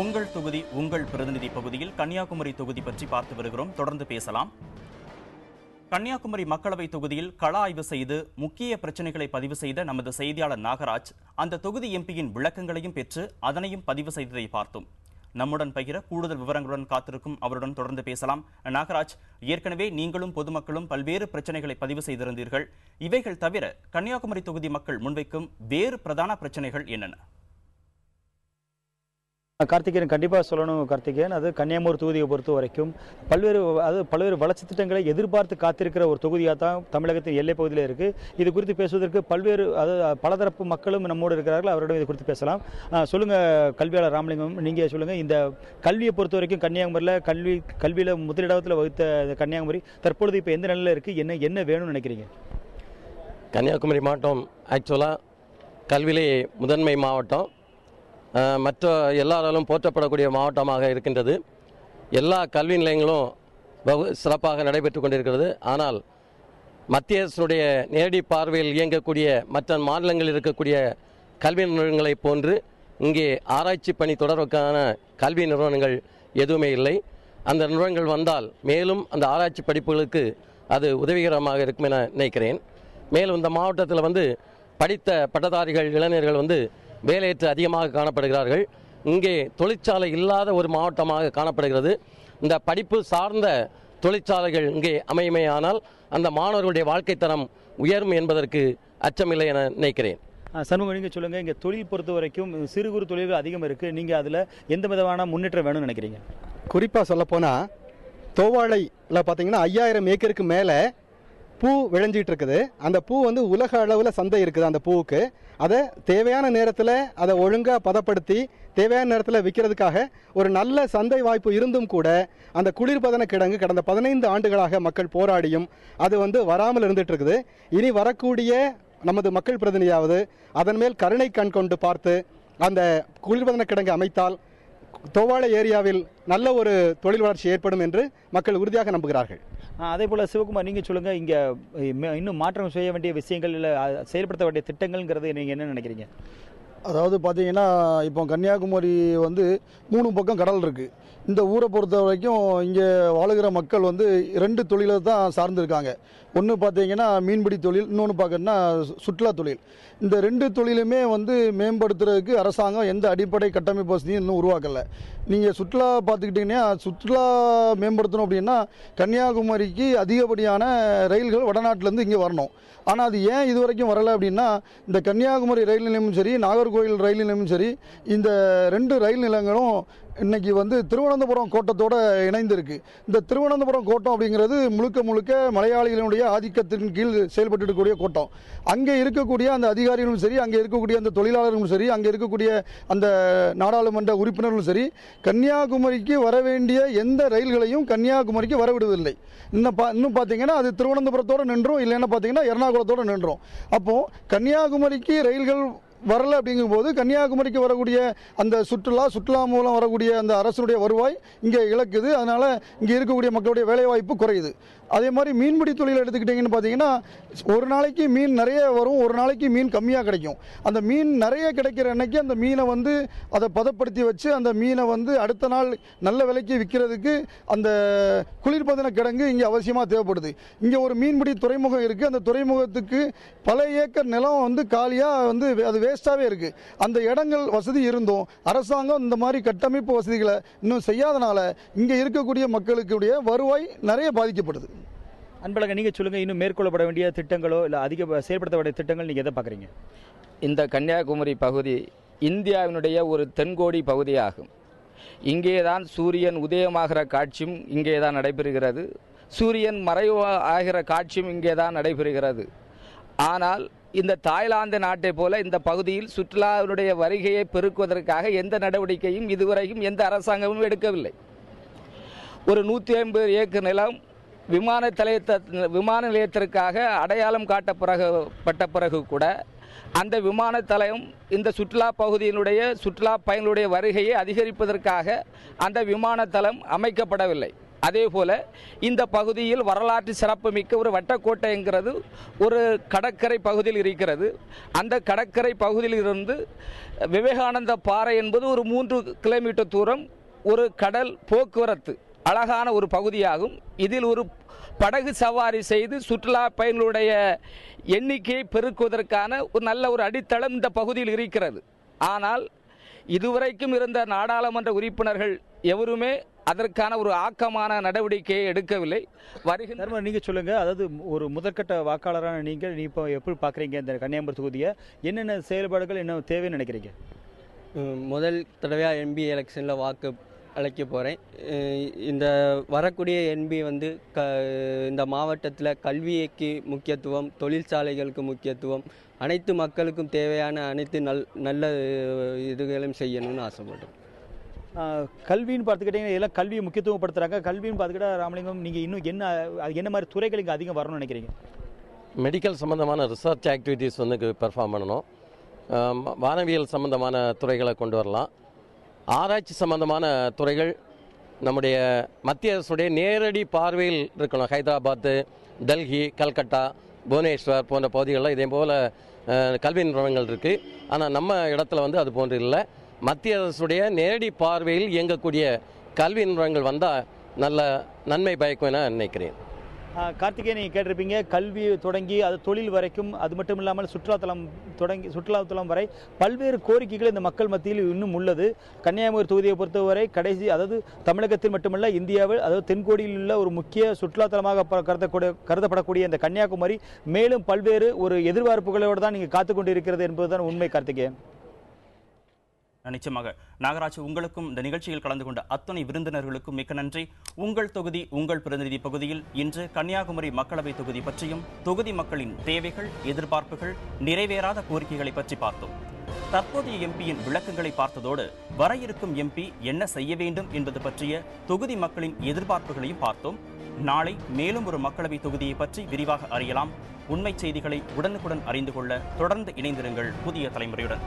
உங்கள் தொகுதி உங்கள் பிரதிநிதி பகுதியில் கன்னியாகுமரி தொகுதி பற்றி பார்த்து வருகிறோம். தொடர்ந்து பேசலாம். கன்னியாகுமரி மக்களவை தொகுதியில் கள ஆய்வு செய்து முக்கிய பிரச்சனைகளை பதிவு செய்த நமது செய்தியாளர் நாகராஜ் அந்த தொகுதி எம்பியின் விளக்கங்களையும் பெற்று அதனையும் பதிவு செய்ததை பார்த்தோம். நம்முடன் பகிர கூடுதல் விவரங்களுடன் காத்திருக்கும் அவருடன் தொடர்ந்து பேசலாம். நாகராஜ், ஏற்கனவே நீங்களும் பொதுமக்களும் பல்வேறு பிரச்சனைகளை பதிவு செய்திருந்தீர்கள். இவைகள் தவிர கன்னியாகுமரி தொகுதி மக்கள் முன்வைக்கும் வேறு பிரதான பிரச்சனைகள் என்னென்ன? கார்த்திகேயன் கண்டிப்பாக சொல்லணும். கார்த்திகேயன், அது கன்னியாகுமரி தொகுதியை பொறுத்த வரைக்கும் பல்வேறு வளர்ச்சி திட்டங்களை எதிர்பார்த்து காத்திருக்கிற ஒரு தொகுதியாக தான் தமிழகத்தின் எல்லை பகுதியில் இருக்குது. இது குறித்து பேசுவதற்கு பலதரப்பு மக்களும் நம்மோடு இருக்கிறார்கள். அவரிடம் இது குறித்து பேசலாம். சொல்லுங்கள் கல்வியாளர் ராமலிங்கம், நீங்கள் சொல்லுங்கள், இந்த கல்வியை பொறுத்த வரைக்கும் கன்னியாகுமரியில் கல்வியில் முதலிடத்தில் வகுத்த கன்னியாகுமரி தற்பொழுது இப்போ எந்த நிலையில் இருக்குது, என்ன வேணும்னு நினைக்கிறீங்க? கன்னியாகுமரி மாவட்டம் ஆக்சுவலாக கல்வியிலே முதன்மை மாவட்டம், மற்ற எல்லாராலும் போற்றப்படக்கூடிய மாவட்டமாக இருக்கின்றது. எல்லா கல்வி நிலையங்களும் சிறப்பாக நடைபெற்று கொண்டிருக்கிறது. ஆனால் மத்திய அரசுடைய நேரடி பார்வையில் இயங்கக்கூடிய மற்ற மாநிலங்களில் இருக்கக்கூடிய கல்வி நிறுவனங்களை போன்று இங்கே ஆராய்ச்சி பணி தொடர்வதற்கான கல்வி நிறுவனங்கள் எதுவுமே இல்லை. அந்த நிறுவனங்கள் வந்தால் மேலும் அந்த ஆராய்ச்சி படிப்புகளுக்கு அது உதவிகரமாக இருக்கும் என நினைக்கிறேன். மேலும் இந்த மாவட்டத்தில் படித்த பட்டதாரிகள் இளைஞர்கள் வேலையற்று அதிகமாக காணப்படுகிறார்கள். இங்கே தொழிற்சாலை இல்லாத ஒரு மாவட்டமாக காணப்படுகிறது. இந்த படிப்பு சார்ந்த தொழிற்சாலைகள் இங்கே அமையுமேயானால் அந்த மாணவர்களுடைய வாழ்க்கை தரம் உயரும் என்பதற்கு அச்சமில்லை என நினைக்கிறேன். சண்முகம், நீங்கள் சொல்லுங்கள், இங்கே தொழில் பொறுத்த வரைக்கும் சிறு குறு தொழில்கள் அதிகம் இருக்குது. நீங்கள் அதில் எந்த விதமான முன்னேற்றம் வேணும்னு நினைக்கிறீங்க? குறிப்பாக சொல்லப்போனால் தோவாளையில் பார்த்தீங்கன்னா 5000 ஏக்கருக்கு மேலே பூ விளைஞ்சிட்டு இருக்குது. அந்த பூ உலக அளவில் சந்தை இருக்குது. அந்த பூவுக்கு அதை தேவையான நேரத்தில் அதை ஒழுங்காக பதப்படுத்தி தேவையான நேரத்தில் விற்கிறதுக்காக ஒரு நல்ல சந்தை வாய்ப்பு இருந்தும் கூட அந்த குளிர்பதன கிடங்கு கடந்த 15 ஆண்டுகளாக மக்கள் போராடியும் அது வராமல் இருந்துட்டு இருக்குது. இனி வரக்கூடிய நமது மக்கள் பிரதிநிதியாவது அதன் மேல் கருணை கண் கொண்டு பார்த்து அந்த குளிர்பதன கிடங்கு அமைத்தால் தோவாளை ஏரியாவில் நல்ல ஒரு தொழில் வளர்ச்சி ஏற்படும் என்று மக்கள் உறுதியாக நம்புகிறார்கள். அதே போல் சிவகுமார், நீங்கள் சொல்லுங்கள், இங்கே இன்னும் மாற்றம் செய்ய வேண்டிய விஷயங்கள் இல்லை செயல்படுத்த வேண்டிய திட்டங்கள்ங்கிறது நீங்கள் என்ன நினைக்கிறீங்க? அதாவது பார்த்தீங்கன்னா, இப்போ கன்னியாகுமரி 3 பக்கம் கடல் இருக்குது. இந்த ஊரை பொறுத்த வரைக்கும் இங்கே வாழுகிற மக்கள் 2 தொழிலை தான் சார்ந்திருக்காங்க. ஒன்று பார்த்தீங்கன்னா மீன்பிடி தொழில், இன்னொன்று பார்க்கணுன்னா சுற்றுலா தொழில். இந்த 2 தொழிலுமே மேம்படுத்துறதுக்கு அரசாங்கம் எந்த அடிப்படை கட்டமைப்பு வசதியும் இன்னும் உருவாக்கலை. நீங்கள் சுற்றுலா பார்த்துக்கிட்டிங்கன்னா, சுற்றுலா மேம்படுத்தணும் அப்படின்னா கன்னியாகுமரிக்கு அதிகப்படியான ரயில்கள் வடநாட்டிலேருந்து இங்கே வரணும். ஆனால் அது ஏன் இது வரைக்கும் வரலை அப்படின்னா, இந்த கன்னியாகுமரி ரயில் நிலையமும் சரி, நாகர்கோவில் ரயில் நிலையமும் சரி, இந்த 2 ரயில் நிலையங்களும் இன்றைக்கி திருவனந்தபுரம் கோட்டத்தோடு இணைந்திருக்கு. இந்த திருவனந்தபுரம் கோட்டம் அப்படிங்கிறது முழுக்க மலையாளிகளுடைய ஆதிக்கத்தின் கீழ் செயல்பட்டு இருக்கக்கூடிய கோட்டம். அங்கே இருக்கக்கூடிய அந்த அதிகாரிகளும் சரி, அங்கே இருக்கக்கூடிய அந்த தொழிலாளர்களும் சரி, அங்கே இருக்கக்கூடிய அந்த நாடாளுமன்ற உறுப்பினர்களும் சரி, கன்னியாகுமரிக்கு வர வேண்டிய எந்த ரயில்களையும் கன்னியாகுமரிக்கு வரவிடுவதில்லை. இன்னும் பார்த்தீங்கன்னா அது திருவனந்தபுரத்தோடு நின்றும், இல்லைன்னா பார்த்தீங்கன்னா எர்ணாகுளத்தோடு நின்றும். அப்போது கன்னியாகுமரிக்கு ரயில்கள் வரலை அப்படிங்கும்போது கன்னியாகுமரிக்கு வரக்கூடிய அந்த சுற்றுலா மூலம் வரக்கூடிய அந்த அரசுடைய வருவாய் இங்கே இழக்குது. அதனால் இங்கே இருக்கக்கூடிய மக்களுடைய வேலைவாய்ப்பு குறையுது. அதே மாதிரி மீன்பிடி தொழில் எடுத்துக்கிட்டிங்கன்னு பார்த்தீங்கன்னா, ஒரு நாளைக்கு மீன் நிறைய வரும், ஒரு நாளைக்கு மீன் கம்மியாக கிடைக்கும். அந்த மீன் நிறைய கிடைக்கிற அன்னைக்கு அந்த மீனை அதை பதப்படுத்தி வச்சு அந்த மீனை அடுத்த நாள் நல்ல விலைக்கு விற்கிறதுக்கு அந்த குளிர்பதன கிடங்கு இங்கே அவசியமாக தேவைப்படுது. இங்கே ஒரு மீன்பிடி துறைமுகம் இருக்குது. அந்த துறைமுகத்துக்கு பல ஏக்கர் நிலம் காலியாக அது வேஸ்ட்டாகவே இருக்குது. அந்த இடங்கள் வசதி இருந்தும் அரசாங்கம் இந்த மாதிரி கட்டமைப்பு வசதிகளை இன்னும் செய்யாதனால இங்கே இருக்கக்கூடிய மக்களுக்குடைய வருவாய் நிறைய பாதிக்கப்படுது. அன்பழகன், நீங்கள் சொல்லுங்கள், இன்னும் மேற்கொள்ளப்பட வேண்டிய திட்டங்களோ இல்லை அதிக செயல்படுத்த வேண்டிய திட்டங்கள் நீங்கள் எதை பார்க்குறீங்க? இந்த கன்னியாகுமரி பகுதி இந்தியாவினுடைய ஒரு தென்கோடி பகுதியாகும். இங்கே தான் சூரியன் உதயமாகிற காட்சியும் இங்கே தான் நடைபெறுகிறது. சூரியன் மறைவு ஆகிற காட்சியும் இங்கே தான் நடைபெறுகிறது. ஆனால் இந்த தாய்லாந்து நாட்டை போல இந்த பகுதியில் சுற்றுலாவினுடைய வருகையை பெருக்குவதற்காக எந்த நடவடிக்கையும் இதுவரையும் எந்த அரசாங்கமும் எடுக்கவில்லை. ஒரு 150 ஏக்கர் நிலம் விமான நிலையத்திற்காக அடையாளம் காட்டப்பட்ட பிறகு கூட அந்த விமான தளம் இந்த சுற்றுலா பகுதியினுடைய சுற்றுலா பயணிகளுடைய வருகையை அதிகரிப்பதற்காக அந்த விமான தளம் அமைக்கப்படவில்லை. அதே போல இந்த பகுதியில் வரலாற்று சிறப்புமிக்க ஒரு வட்டக்கோட்டைங்கிறது ஒரு கடற்கரை பகுதியில் இருக்கிறது. அந்த கடற்கரை பகுதியில் இருந்து விவேகானந்த பாறை என்பது ஒரு 3 கிலோமீட்டர் தூரம் ஒரு கடல் போக்குவரத்து அழகான ஒரு பகுதியாகும். இதில் ஒரு படகு சவாரி செய்து சுற்றுலா பயணிகளுடைய எண்ணிக்கையை பெருக்குவதற்கான ஒரு நல்ல ஒரு அடித்தளம் இந்த பகுதியில் இருக்கிறது. ஆனால் இதுவரைக்கும் இருந்த நாடாளுமன்ற உறுப்பினர்கள் எவருமே அதற்கான ஒரு ஆக்கமான நடவடிக்கையை எடுக்கவில்லை. வருகின்ற நீங்கள் சொல்லுங்கள், அதாவது ஒரு முதற்கட்ட வாக்காளரான நீங்கள் இப்போ எப்படி பார்க்குறீங்க இந்த கன்னியாகுமரி தொகுதியை? என்னென்ன செயல்பாடுகள் என்ன தேவைன்னு நினைக்கிறீங்க? முதல் தடவையாக என்பி எலெக்ஷனில் வாக்கு அளிக்க போகிறேன். இந்த வரக்கூடிய என்பி வந்து இந்த மாவட்டத்தில் கல்விக்கு முக்கியத்துவம், தொழிற்சாலைகளுக்கு முக்கியத்துவம், அனைத்து மக்களுக்கும் தேவையான அனைத்து நல்ல இதுகளையும் செய்யணும்னு ஆசைப்படுறேன். கல்வின்னு பார்த்துக்கிட்டிங்கன்னா எல்லாம் கல்வியை முக்கியத்துவப்படுத்துகிறாங்க. கல்வின்னு பார்த்துக்கிட்டா ராமலிங்கம், நீங்கள் இன்னும் என்ன மாதிரி துறைகள் இங்கே அதிகம் வரணும்னு நினைக்கிறீங்க? மெடிக்கல் சம்மந்தமான ரிசர்ச் ஆக்டிவிட்டீஸ் வந்து பெர்ஃபார்ம் பண்ணணும். வானவியல் சம்மந்தமான துறைகளை கொண்டு வரலாம். ஆராய்ச்சி சம்பந்தமான துறைகள் நம்முடைய மத்திய அரசுடைய நேரடி பார்வையில் இருக்கணும். ஹைதராபாத்து, டெல்லி, கல்கட்டா, புவனேஸ்வர் போன்ற பகுதிகளில் இதே போல் கல்வி நிறுவனங்கள் இருக்குது. ஆனால் நம்ம இடத்துல வந்து அது போன்று இல்லை. மத்திய அரசுடைய நேரடி பார்வையில் இயங்கக்கூடிய கல்வி நிறுவனங்கள் வந்தால் நல்ல நன்மை பயக்கும் என நினைக்கிறேன். கார்த்திகேயன், நீங்கள் கேட்டிருப்பீங்க, கல்வி தொடங்கி அது தொழில் வரைக்கும், அது மட்டும் இல்லாமல் சுற்றுலாத்தலம் வரை பல்வேறு கோரிக்கைகள் இந்த மக்கள் மத்தியில் இன்னும் உள்ளது. கன்னியாகுமரி தொகுதியை பொறுத்தவரை கடைசி, அதாவது தமிழகத்தில் மட்டுமல்ல இந்தியாவில், அதாவது தென்கோடியில் உள்ள ஒரு முக்கிய சுற்றுலாத்தலமாக கருதப்படக்கூடிய இந்த கன்னியாகுமரி மேலும் பல்வேறு ஒரு எதிர்பார்ப்புகளோடு தான் நீங்கள் காத்து கொண்டிருக்கிறது என்பதுதான் உண்மை. கார்த்திகேயன், நிச்சயமாக நாகராஜ், உங்களுக்கும் இந்த நிகழ்ச்சியில் கலந்து கொண்ட அத்தனை விருந்தினர்களுக்கும் மிக்க நன்றி. உங்கள் தொகுதி உங்கள் பிரதிநிதி பகுதியில் இன்று கன்னியாகுமரி மக்களவை தொகுதி பற்றியும் தொகுதி மக்களின் தேவைகள், எதிர்பார்ப்புகள், நிறைவேறாத கோரிக்கைகளை பற்றி பார்த்தோம். தற்போதைய எம்பியின் விளக்கங்களை பார்த்ததோடு வர இருக்கும் எம்பி என்ன செய்ய வேண்டும் என்பது பற்றிய தொகுதி மக்களின் எதிர்பார்ப்புகளையும் பார்த்தோம். நாளை மேலும் ஒரு மக்களவை தொகுதியை பற்றி விரிவாக அறியலாம். உண்மை செய்திகளை உடனுக்குடன் அறிந்து கொள்ள தொடர்ந்து இணைந்திருங்கள் புதிய தலைமுறையுடன்.